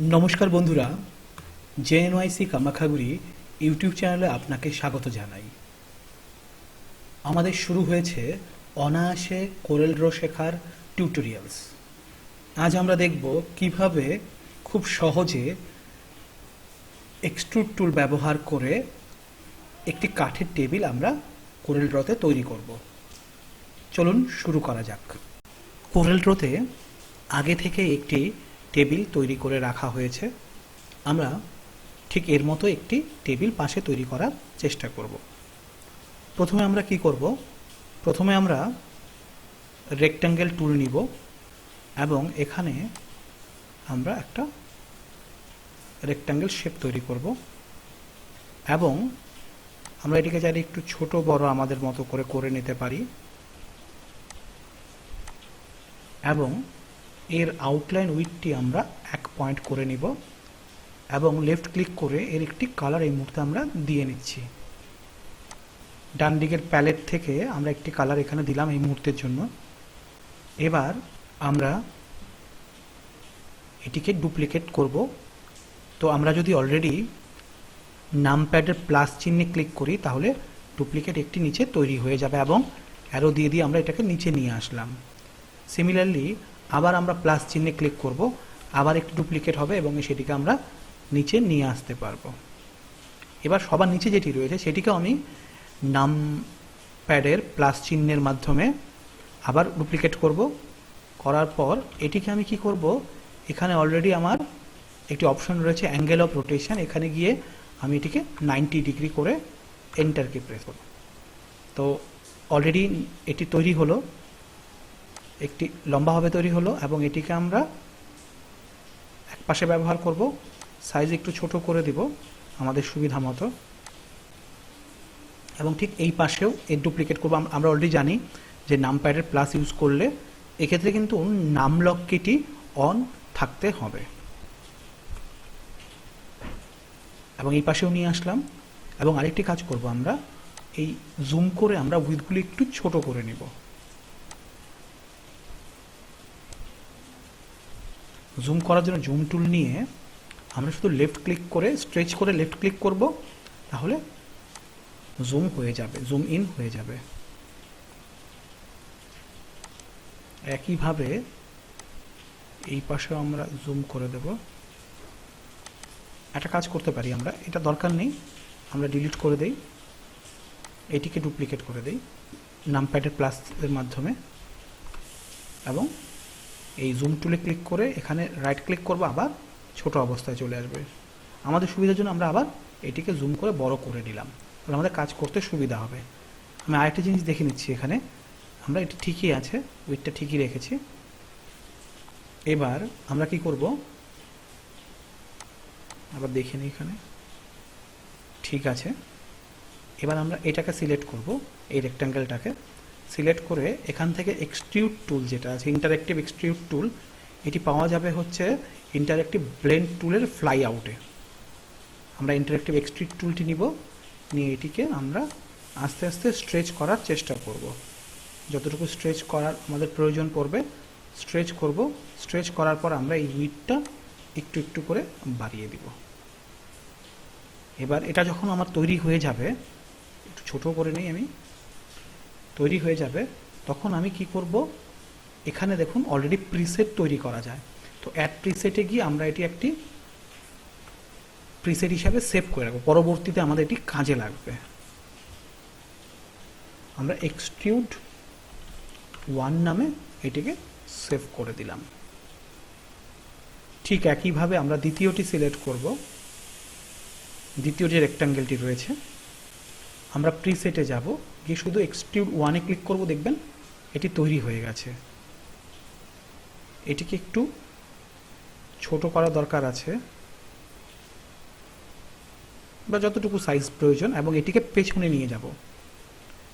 নমস্কার বন্ধুরা, জেএনওয়াইসি কামাখাগুড়ি ইউটিউব চ্যানেলে আপনাকে স্বাগত জানাই। আমাদের শুরু হয়েছে অনায়াসে কোরেল ড্র শেখার টিউটোরিয়ালস। আজ আমরা দেখব কিভাবে খুব সহজে এক্সট্রুড টুল ব্যবহার করে একটি কাঠের টেবিল আমরা কোরেল ড্রতে তৈরি করব। চলুন শুরু করা যাক। কোরেল ড্রতে আগে থেকে একটি টেবিল তৈরি করে রাখা হয়েছে। আমরা ঠিক এর মতো একটি টেবিল পাশে তৈরি করার চেষ্টা করব। প্রথমে আমরা কি করব? প্রথমে আমরা রেক্ট্যাঙ্গেল টুল নিব এবং এখানে আমরা একটা রেক্ট্যাঙ্গেল শেপ তৈরি করব এবং আমরা এটিকে চাইলে একটু ছোট বড় আমাদের মতো করে নিতে পারি এবং এর আউটলাইন উইডথটি আমরা 1 পয়েন্ট করে নিব এবং লেফট ক্লিক করে এর একটি কালার এই মুহূর্তে আমরা দিয়ে নিচ্ছি। ডান দিকের প্যালেট থেকে আমরা একটি কালার এখানে দিলাম এই মুহূর্তের জন্য। এবার আমরা এটিকে ডুপ্লিকেট করব। তো আমরা যদি অলরেডি নামপ্যাডের প্লাস চিহ্নে ক্লিক করি তাহলে ডুপ্লিকেট একটি নিচে তৈরি হয়ে যাবে এবং অ্যারো দিয়ে আমরা এটাকে নিচে নিয়ে আসলাম। সিমিলারলি আবার আমরা প্লাস চিহ্নে ক্লিক করব, আবার একটি ডুপ্লিকেট হবে এবং সেটিকে আমরা নিচে নিয়ে আসতে পারবো। এবার সবার নিচে যেটি রয়েছে সেটিকেও আমি নাম প্যাডের প্লাস চিহ্নের মাধ্যমে আবার ডুপ্লিকেট করব। করার পর এটিকে আমি কি করব, এখানে অলরেডি আমার একটি অপশন রয়েছে অ্যাঙ্গেল অফ রোটেশন, এখানে গিয়ে আমি এটিকে 90 ডিগ্রি করে এন্টার কি প্রেস করব। তো অলরেডি এটি তৈরি হলো, একটি লম্বাভাবে তৈরি হলো এবং এটিকে আমরা এক পাশে ব্যবহার করব। সাইজ একটু ছোট করে দিব আমাদের সুবিধা মতো এবং ঠিক এই পাশেও এর ডুপ্লিকেট করব। আমরা অলরেডি জানি যে নামপ্যাডের প্লাস ইউজ করলে এক্ষেত্রে কিন্তু নাম লক কিটি অন থাকতে হবে এবং এই পাশেও নিয়ে আসলাম এবং আরেকটি কাজ করব, আমরা এই জুম করে আমরা উইথগুলি একটু ছোট করে নিব। জুম করার জন্য জুম টুল নিয়ে আমরা শুধু লেফট ক্লিক করে স্ট্রেচ করে লেফট ক্লিক করব, তাহলে জুম হয়ে যাবে, জুম ইন হয়ে যাবে। একইভাবে এই পাশেও আমরা জুম করে দেব। একটা কাজ করতে পারি, আমরা এটা দরকার নেই, আমরা ডিলিট করে দেই, এটিকে ডুপ্লিকেট করে দেই নামপ্যাডের প্লাসের মাধ্যমে এবং এই জুম টুলে ক্লিক করে এখানে রাইট ক্লিক করব, আবার ছোট অবস্থায় চলে আসবে। আমাদের সুবিধার জন্য আমরা আবার এটিকে জুম করে বড় করে নিলাম, তাহলে আমাদের কাজ করতে সুবিধা হবে। আমি আরেকটা জিনিস দেখে নিচ্ছি, এখানে আমরা এটি ঠিকই আছে, উইথটা ঠিকই রেখেছি। এবার আমরা কি করব, আবার দেখে নিই, এখানে ঠিক আছে। এবার আমরা এটাকে সিলেক্ট করব, এই রেক্ট্যাঙ্গেলটাকে সিলেক্ট করে এখান থেকে এক্সট্রুড টুল যেটা আছে, ইন্টারেক্টিভ এক্সট্রুড টুল, এটি পাওয়া যাবে হচ্ছে ইন্টারেক্টিভ ব্লেন্ড টুলের ফ্লাই আউটে। আমরা ইন্টারেক্টিভ এক্সট্রুড টুলটি নিব, নিয়ে এটিকে আমরা আস্তে আস্তে স্ট্রেচ করার চেষ্টা করব। যতটুকু স্ট্রেচ করার আমাদের প্রয়োজন পড়বে স্ট্রেচ করব। স্ট্রেচ করার পর আমরা এই উইডথটা একটু একটু করে বাড়িয়ে দিব। এবার এটা যখন আমার তৈরি হয়ে যাবে, একটু ছোট করে নিই আমি, তৈরি হয়ে যাবে তখন আমি কি করব, এখানে দেখুন অলরেডি প্রিসেট তৈরি করা যায়। তো অ্যাড প্রিসেটে গিয়ে আমরা এটি একটি প্রিসেট হিসাবে সেভ করে রাখবো, পরবর্তীতে আমাদের এটি কাজে লাগবে। আমরা এক্সট্রুড 1 নামে এটিকে সেভ করে দিলাম। ঠিক একইভাবে আমরা দ্বিতীয়টি সিলেক্ট করব, দ্বিতীয় যে রেক্ট্যাঙ্গেলটি রয়েছে, আমরা প্রিসেটে যাব, গিয়ে শুধু এক্সট্রুড 1-এ ক্লিক করব, দেখবেন এটি তৈরি হয়ে গেছে। এটিকে একটু ছোট করা দরকার আছে বা যতটুকু সাইজ প্রয়োজন এবং এটিকে পেছনে নিয়ে যাব।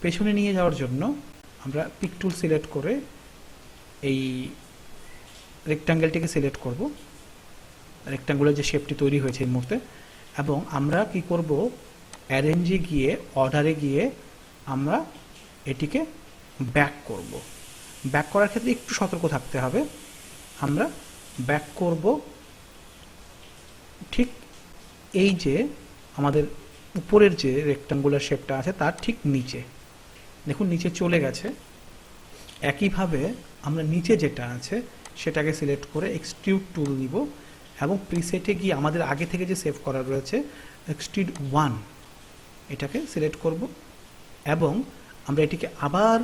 পেছনে নিয়ে যাওয়ার জন্য আমরা পিক টুল সিলেক্ট করে এই রেক্ট্যাঙ্গেলটিকে সিলেক্ট করব, রেক্ট্যাঙ্গুলার যে শেপটি তৈরি হয়েছে এই মুহূর্তে, এবং আমরা কি করব, অ্যারেঞ্জে গিয়ে অর্ডারে গিয়ে আমরা এটিকে ব্যাক করব। ব্যাক করার ক্ষেত্রে একটু সতর্ক থাকতে হবে। আমরা ব্যাক করব ঠিক এই যে আমাদের উপরের যে রেক্টাঙ্গুলার শেপটা আছে তার ঠিক নিচে, দেখুন নিচে চলে গেছে। একইভাবে আমরা নিচে যেটা আছে সেটাকে সিলেক্ট করে এক্সট্রুড টুল নিব এবং প্রিসেটে গিয়ে আমাদের আগে থেকে যে সেভ করা রয়েছে এক্সট্রুড 1 এটাকে সিলেক্ট করব এবং আমরা এটিকে আবার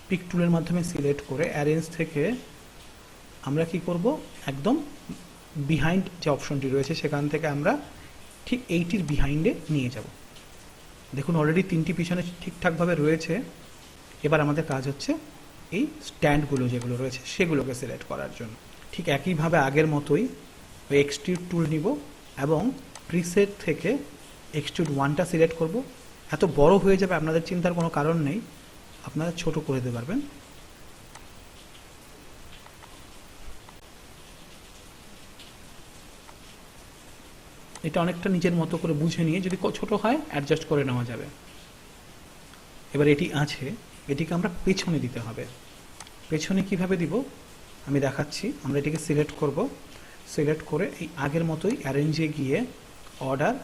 পিক টুলের মাধ্যমে সিলেক্ট করে অ্যারেঞ্জ থেকে আমরা কি করব, একদম বিহাইন্ড যে অপশনটি রয়েছে সেখান থেকে আমরা ঠিক এইটির বিহাইন্ডে নিয়ে যাব। দেখুন অলরেডি 3টি পিছনে ঠিকঠাকভাবে রয়েছে। এবার আমাদের কাজ হচ্ছে এই স্ট্যান্ডগুলো যেগুলো রয়েছে সেগুলোকে সিলেক্ট করার জন্য ঠিক একইভাবে আগের মতোই ওই এক্সট্রুড টুল নিব এবং প্রিসেট থেকে এক্সট্রুড 1টা সিলেক্ট করব। এত বড় হয়ে যাবে আপনাদের চিন্তার কোনো কারণ নেই, আপনারা ছোট করে দিতে পারবেন। এটা অনেকটা নিজের মতো করে বুঝে নিয়ে যদি ছোট হয় অ্যাডজাস্ট করে নেওয়া যাবে। এবার এটি আছে, এটিকে আমরা পেছনে দিতে হবে। পেছনে কিভাবে দিব আমি দেখাচ্ছি। আমরা এটিকে সিলেক্ট করব, সিলেক্ট করে এই আগের মতোই অ্যারেঞ্জে গিয়ে অর্ডার,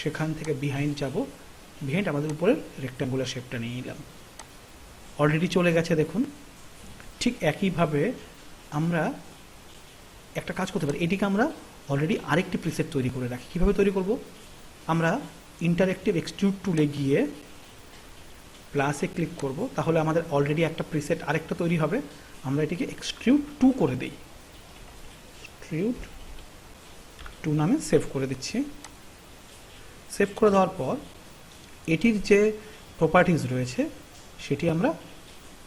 সেখান থেকে বিহাইন্ড যাব। বিহাইন্ড আমাদের উপরের রেক্টাঙ্গুলার শেপটা নিয়ে নিলাম, অলরেডি চলে গেছে দেখুন। ঠিক একইভাবে আমরা একটা কাজ করতে পারি, এটিকে আমরা অলরেডি আরেকটি প্রিসেট তৈরি করে রাখি। কীভাবে তৈরি করব, আমরা ইন্টারেক্টিভ এক্সট্রুড টুলে গিয়ে প্লাসে ক্লিক করব, তাহলে আমাদের অলরেডি একটা প্রিসেট আরেকটা তৈরি হবে। আমরা এটিকে এক্সট্রুড 2 করে দিই, এক্সট্রুড 2 নামে সেভ করে দিচ্ছি। সেভ করে দেওয়ার পর এটির যে প্রপার্টিজ রয়েছে সেটি আমরা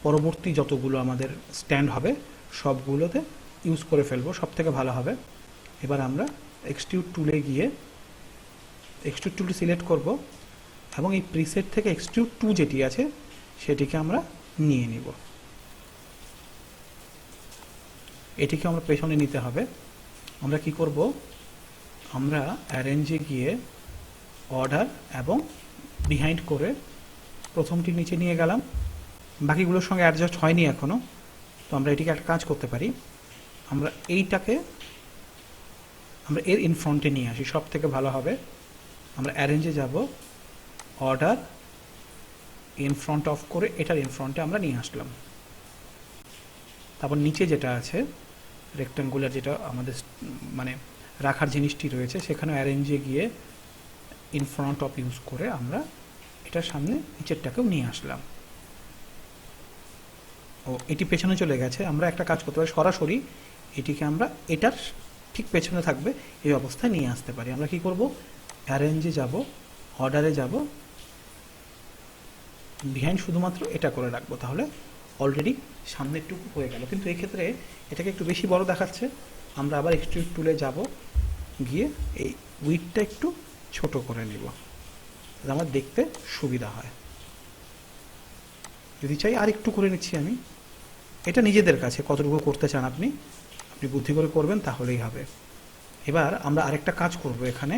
পরবর্তী যতগুলো আমাদের স্ট্যান্ড হবে সবগুলোতে ইউজ করে ফেলবো, সব থেকে ভালো হবে। এবার আমরা এক্সট্রুড টুলে গিয়ে এক্সট্রুড টুলটি সিলেক্ট করব এবং এই প্রিসেট থেকে এক্সট্রুড 2 যেটি আছে সেটিকে আমরা নিয়ে নিব। এটিকে আমরা পেছনে নিতে হবে। আমরা কি করব, আমরা অ্যারেঞ্জে গিয়ে অর্ডার এবং বিহাইন্ড করে প্রথমটি নিচে নিয়ে গেলাম, বাকিগুলোর সঙ্গে অ্যাডজাস্ট হয়নি এখনও। তো আমরা এটিকে একটা কাজ করতে পারি, আমরা এইটাকে আমরা এর ইনফ্রন্টে নিয়ে আসি, সব থেকে ভালো হবে। আমরা অ্যারেঞ্জে যাব, অর্ডার, ইনফ্রন্ট অফ করে এটার ইনফ্রন্টে আমরা নিয়ে আসলাম। তারপর নিচে যেটা আছে রেক্টাঙ্গুলার, যেটা আমাদের মানে রাখার জিনিসটি রয়েছে, সেখানে অ্যারেঞ্জে গিয়ে ইনফ্রন্ট অফ ইউজ করে আমরা এটার সামনে নিচেরটাকেও নিয়ে আসলাম। ও এটি পেছনে চলে গেছে। আমরা একটা কাজ করতে পারি, সরাসরি এটিকে আমরা এটার ঠিক পেছনে থাকবে এই অবস্থায় নিয়ে আসতে পারি। আমরা কি করব, অ্যারেঞ্জে যাব, অর্ডারে যাব, বিহাইন্ড শুধুমাত্র এটা করে রাখবো, তাহলে অলরেডি সামনেরটুকু হয়ে গেল। কিন্তু এই ক্ষেত্রে এটাকে একটু বেশি বড় দেখাচ্ছে। আমরা আবার এক্সট্রুড টুলে যাব, গিয়ে এই উইডটা একটু ছোট করে নিব, যাতে আমার দেখতে সুবিধা হয়। যদি চাই আর একটু করে নিচ্ছি আমি। এটা নিজেদের কাছে কতটুকু করতে চান আপনি বুদ্ধি করে করবেন, তাহলেই হবে। এবার আমরা আরেকটা কাজ করব, এখানে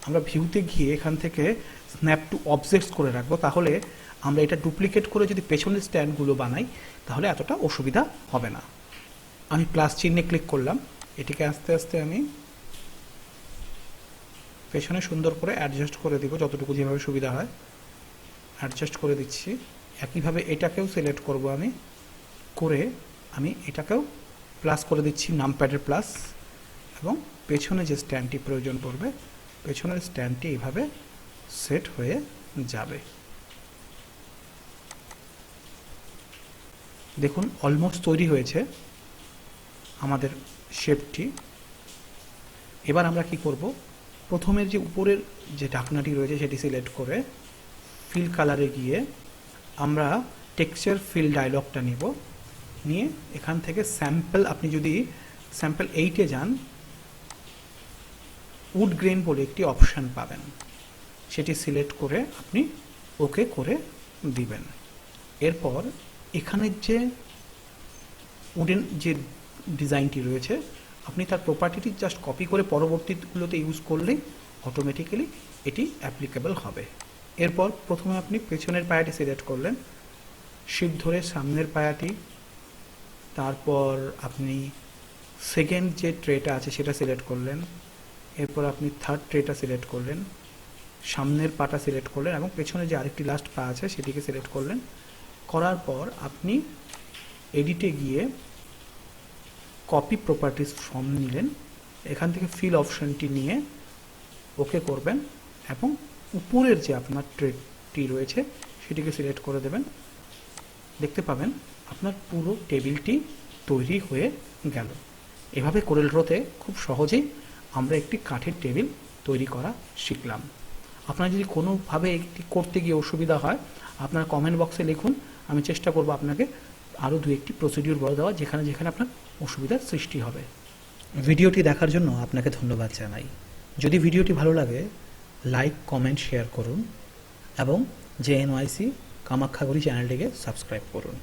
আমরা ভিউতে গিয়ে এখান থেকে স্ন্যাপ টু অবজেক্টস করে রাখবো, তাহলে আমরা এটা ডুপ্লিকেট করে যদি পেছনের স্ট্যান্ডগুলো বানাই তাহলে এতটা অসুবিধা হবে না। আমি প্লাস চিহ্নে ক্লিক করলাম, এটিকে আস্তে আস্তে আমি পেছনে সুন্দর করে অ্যাডজাস্ট করে দিব, যতটুকু যেভাবে সুবিধা হয় অ্যাডজাস্ট করে দিচ্ছি। একইভাবে এটাকেও সিলেক্ট করব আমি, করে আমি এটাকেও প্লাস করে দিচ্ছি, নামপ্যাডের প্লাস, এবং পেছনে যে স্ট্যান্ডটি প্রয়োজন পড়বে পেছনের স্ট্যান্ডটি এইভাবে সেট হয়ে যাবে। দেখুন অলমোস্ট তৈরি হয়েছে আমাদের শেপটি। এবার আমরা কি করব, প্রথমের যে উপরের যে ঢাকনাটি রয়েছে সেটি সিলেক্ট করে ফিল কালারে গিয়ে আমরা টেক্সচার ফিল ডায়লগটা নিব, নিয়ে এখান থেকে স্যাম্পল, আপনি যদি স্যাম্পল 8-এ যান উড গ্রেন বলে একটি অপশান পাবেন, সেটি সিলেক্ট করে আপনি ওকে করে দিবেন। এরপর এখানের যে উডেন যে ডিজাইনটি রয়েছে আপনি তার প্রপার্টিটি জাস্ট কপি করে পরবর্তীগুলোতে ইউজ করলেই অটোমেটিক্যালি এটি অ্যাপ্লিকেবল হবে। এরপর প্রথমে আপনি পেছনের পায়াটি সিলেক্ট করলেন, শিফট ধরে সামনের পায়াটি, তারপর আপনি সেকেন্ড যে ট্রেটা আছে সেটা সিলেক্ট করলেন, এরপর আপনি থার্ড ট্রেটা সিলেক্ট করলেন, সামনের পাটা সিলেক্ট করলেন এবং পেছনে যে আরেকটি লাস্ট পা আছে সেটিকে সিলেক্ট করলেন। করার পর আপনি এডিটে গিয়ে কপি প্রপার্টিস ফর্ম নিলেন, এখান থেকে ফিল অপশনটি নিয়ে ওকে করবেন এবং উপরের যে আপনার ট্রেটি রয়েছে সেটিকে সিলেক্ট করে দেবেন। দেখতে পাবেন আপনার পুরো টেবিলটি তৈরি হয়ে গেল। এভাবে কোরেল ড্রতে খুব সহজেই আমরা একটি কাঠের টেবিল তৈরি করা শিখলাম। আপনার যদি কোনোভাবে একটি করতে গিয়ে অসুবিধা হয় আপনার কমেন্ট বক্সে লিখুন, আমি চেষ্টা করব আপনাকে আরও দু একটি প্রসিডিউর বলে দেওয়া যেখানে যেখানে আপনার অসুবিধার সৃষ্টি হবে। ভিডিওটি দেখার জন্য আপনাকে ধন্যবাদ জানাই। যদি ভিডিওটি ভালো লাগে লাইক, কমেন্ট, শেয়ার করুন এবং JNYC কামাখ্যাগুড়ি চ্যানেলটিকে সাবস্ক্রাইব করুন।